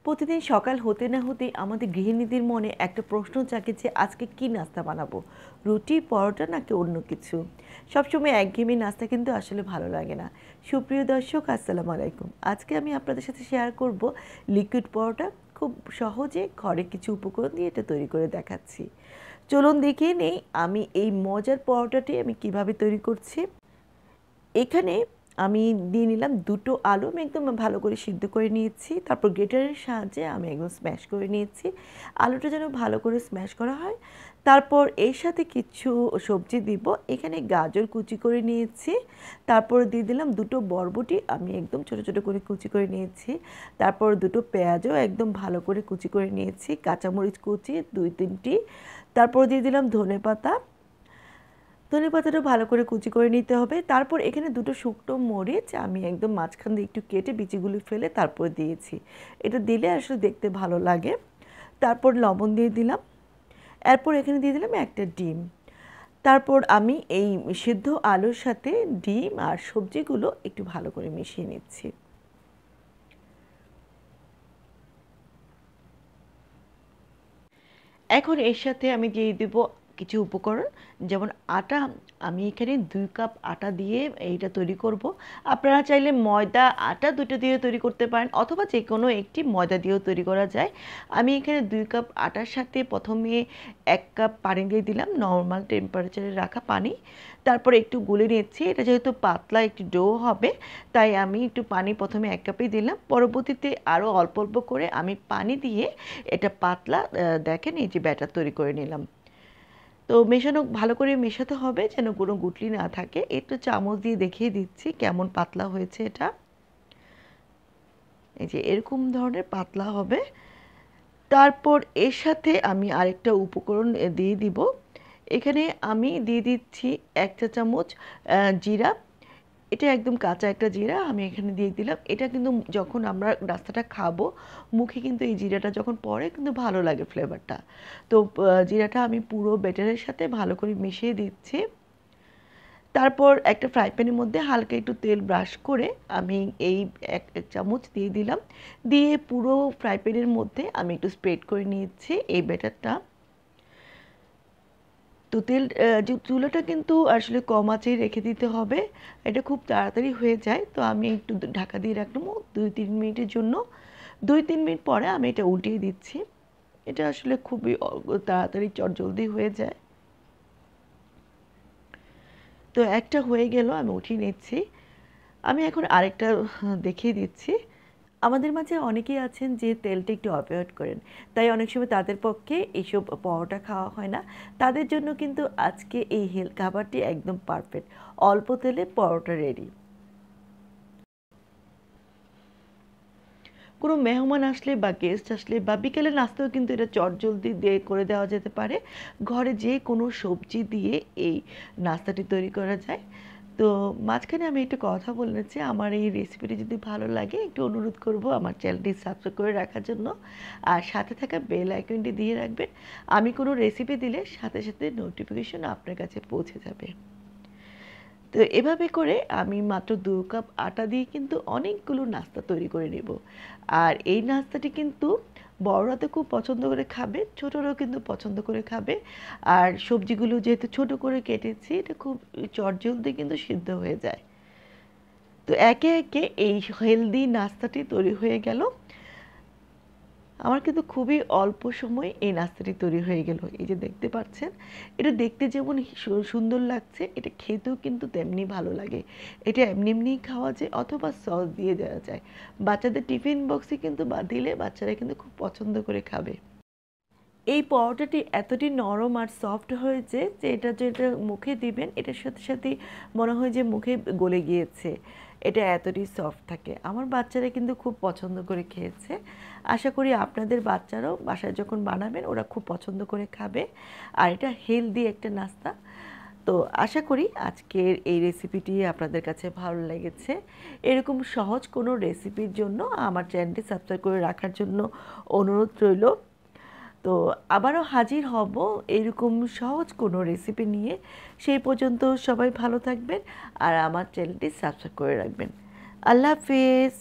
প্রতিদিন সকাল হতে না হতেই আমাদের গৃহিণীদের মনে একটা প্রশ্ন জাগে যে আজকে কি নাস্তা বানাবো, রুটি পরোটা নাকি অন্য কিছু। সবসময় একঘেয়েমি নাস্তা কিন্তু আসলে ভালো লাগে না। সুপ্রিয় দর্শক, আসসালামু আলাইকুম। আজকে আমি আপনাদের সাথে শেয়ার করব লিকুইড পরোটা। খুব সহজে ঘরে কিছু উপকরণ দিয়ে এটা তৈরি করে দেখাচ্ছি। চলুন দেখে নেই আমি এই মজার পরোটাটি আমি কিভাবে তৈরি করছি। এখানে আমি দিয়ে নিলাম দুটো আলু, আমি একদম ভালো করে সিদ্ধ করে নিয়েছি। তারপর গ্রেটারের সাহায্যে আমি একদম স্ম্যাশ করে নিয়েছি। আলুটা যেন ভালো করে স্ম্যাশ করা হয়। তারপর এর সাথে কিছু সবজি দিব। এখানে গাজর কুচি করে নিয়েছি। তারপর দিয়ে দিলাম দুটো বরবটি, আমি একদম ছোট ছোট করে কুচি করে নিয়েছি। তারপর দুটো পেঁয়াজও একদম ভালো করে কুচি করে নিয়েছি। কাঁচামরিচ কুচি 2-3টি। তারপর দিয়ে দিলাম ধনেপাতা। ধনেপাতাটা ভালো করে কুচি করে নিতে হবে। তারপর এখানে দুটো শুকনো মরিচ আমি একদম মাঝখান দিয়ে একটু কেটে বিচিগুলো ফেলে তারপর দিয়েছি। এটা দিলে আসলে দেখতে ভালো লাগে। তারপর লবণ দিয়ে দিলাম। এরপর এখানে দিয়ে দিলাম একটা ডিম। তারপর আমি এই সিদ্ধ আলুর সাথে ডিম আর সবজিগুলো একটু ভালো করে মিশিয়ে নিচ্ছি। এখন এর সাথে আমি দিয়ে দেব কিছু উপকরণ, যেমন আটা। আমি এখানে 2 কাপ আটা দিয়ে এইটা তৈরি করব। আপনারা চাইলে ময়দা আটা দুটো দিয়ে তৈরি করতে পারেন, অথবা যে কোনো একটি ময়দা দিয়েও তৈরি করা যায়। আমি এখানে 2 কাপ আটার সাথে প্রথমে 1 কাপ পানি দিয়ে দিলাম, নর্মাল টেম্পারেচারে রাখা পানি। তারপর একটু গুলে নিচ্ছি। এটা যেহেতু পাতলা একটু ডো হবে, তাই আমি একটু পানি প্রথমে 1 কাপই দিলাম। পরবর্তীতে আরও অল্প অল্প করে আমি পানি দিয়ে এটা পাতলা, দেখেন এই যে ব্যাটার তৈরি করে নিলাম। তো মেশানো ভালো করে মেশাতে হবে যেন কোনো গুটলি না থাকে। একটু চামচ দিয়ে দেখিয়ে দিচ্ছি কেমন পাতলা হয়েছে এটা। এই যে এরকম ধরনের পাতলা হবে। তারপর এর সাথে আমি আরেকটা উপকরণ দিয়ে দিব। এখানে আমি দিয়ে দিচ্ছি 1 চা চামচ জিরা। এটা একদম কাঁচা একটা জিরা আমি এখানে দিয়ে দিলাম। এটা কিন্তু যখন আমরা নাস্তাটা খাবো, মুখে কিন্তু এই জিরাটা যখন পড়ে কিন্তু ভালো লাগে ফ্লেভারটা। তো জিরাটা আমি পুরো ব্যাটারের সাথে ভালো করে মিশিয়ে দিচ্ছি। তারপর একটা ফ্রাই প্যানের মধ্যে হালকা একটু তেল ব্রাশ করে আমি এই 1 চামচ দিয়ে দিলাম। দিয়ে পুরো ফ্রাই প্যানের মধ্যে আমি একটু স্প্রেড করে নিয়েছি এই ব্যাটারটা। তো চুলাটা কিন্তু আসলে কম আঁচেই রেখে দিতে হবে। এটা খুব তাড়াতাড়ি হয়ে যায়। তো আমি একটু ঢাকা দিয়ে রাখলাম 2-3 মিনিটের জন্য। 2-3 মিনিট পরে আমি এটা উল্টিয়ে দিচ্ছি। এটা আসলে খুবই তাড়াতাড়ি চটজলদি হয়ে যায়। তো একটা হয়ে গেল, আমি উঠিয়ে নিচ্ছি। আমি এখন আরেকটা দেখিয়ে দিচ্ছি। আমাদের মাঝে অনেকেই আছেন যে তেলটা একটু অ্যাভয়েড করেন, তাই অনেক সময় তাদের পক্ষে এইসব পরোটা খাওয়া হয় না। তাদের জন্য কিন্তু আজকে এই খাবারটি একদম পারফেক্ট। অল্প তেলে পরোটা রেডি। কোনো মেহমান আসলে বা গেস্ট আসলে বা বিকেলের নাস্তাও কিন্তু এটা চটজলদি দিয়ে করে দেওয়া যেতে পারে। ঘরে যে কোনো সবজি দিয়ে এই নাস্তাটি তৈরি করা যায়। তো মাঝখানে আমি একটা কথা বলেছি, আমার এই রেসিপিটি যদি ভালো লাগে একটু অনুরোধ করব আমার চ্যানেলটি সাবস্ক্রাইব করে রাখার জন্য। আর সাথে থাকা বেল আইকনটি দিয়ে রাখবেন। আমি কোনো রেসিপি দিলে সাথে সাথে নোটিফিকেশন আপনার কাছে পৌঁছে যাবে। তো এভাবে করে আমি মাত্র 2 কাপ আটা দিয়ে কিন্তু অনেকগুলো নাস্তা তৈরি করে নেব। আর এই নাস্তাটি কিন্তু বড়রা তো খুব পছন্দ করে খাবে, ছোটরাও কিন্তু পছন্দ করে খাবে। আর সবজিগুলো যেহেতু ছোট করে কেটেছি, এটা খুব চটজলদি কিন্তু সিদ্ধ হয়ে যায়। তো একে একে এই হেলদি নাস্তাটি তৈরি হয়ে গেল। আমার কিন্তু খুবই অল্প সময়ে এই নাস্তাটি তৈরি হয়ে গেল। এই যে দেখতে পাচ্ছেন, এটা দেখতে যেমন সুন্দর লাগছে, এটা খেতেও কিন্তু তেমনি ভালো লাগে। এটা এমনি এমনিই খাওয়া যায় অথবা সস দিয়ে দেওয়া যায়। বাচ্চাদের টিফিন বক্সে কিন্তু দিলে বাচ্চারা কিন্তু খুব পছন্দ করে খাবে। এই পরোটাটি এতটি নরম আর সফট হয়েছে যে এটা যেটা মুখে দিবেন এটার সাথে সাথেই মনে হয় যে মুখে গলে গিয়েছে। এটা এতটি সফট থাকে। আমার বাচ্চারা কিন্তু খুব পছন্দ করে খেয়েছে। আশা করি আপনাদের বাচ্চারাও বাসায় যখন বানাবেন ওরা খুব পছন্দ করে খাবে। আর এটা হেলদি একটা নাস্তা। তো আশা করি আজকের এই রেসিপিটি আপনাদের কাছে ভালো লেগেছে। এরকম সহজ কোনো রেসিপির জন্য আমার চ্যানেলটি সাবস্ক্রাইব করে রাখার জন্য অনুরোধ রইল। তো আবারও হাজির হব এরকম সহজ কোনো রেসিপি নিয়ে। সেই পর্যন্ত সবাই ভালো থাকবেন আর আমার চ্যানেলটি সাবস্ক্রাইব করে রাখবেন। আল্লাহ হাফেজ।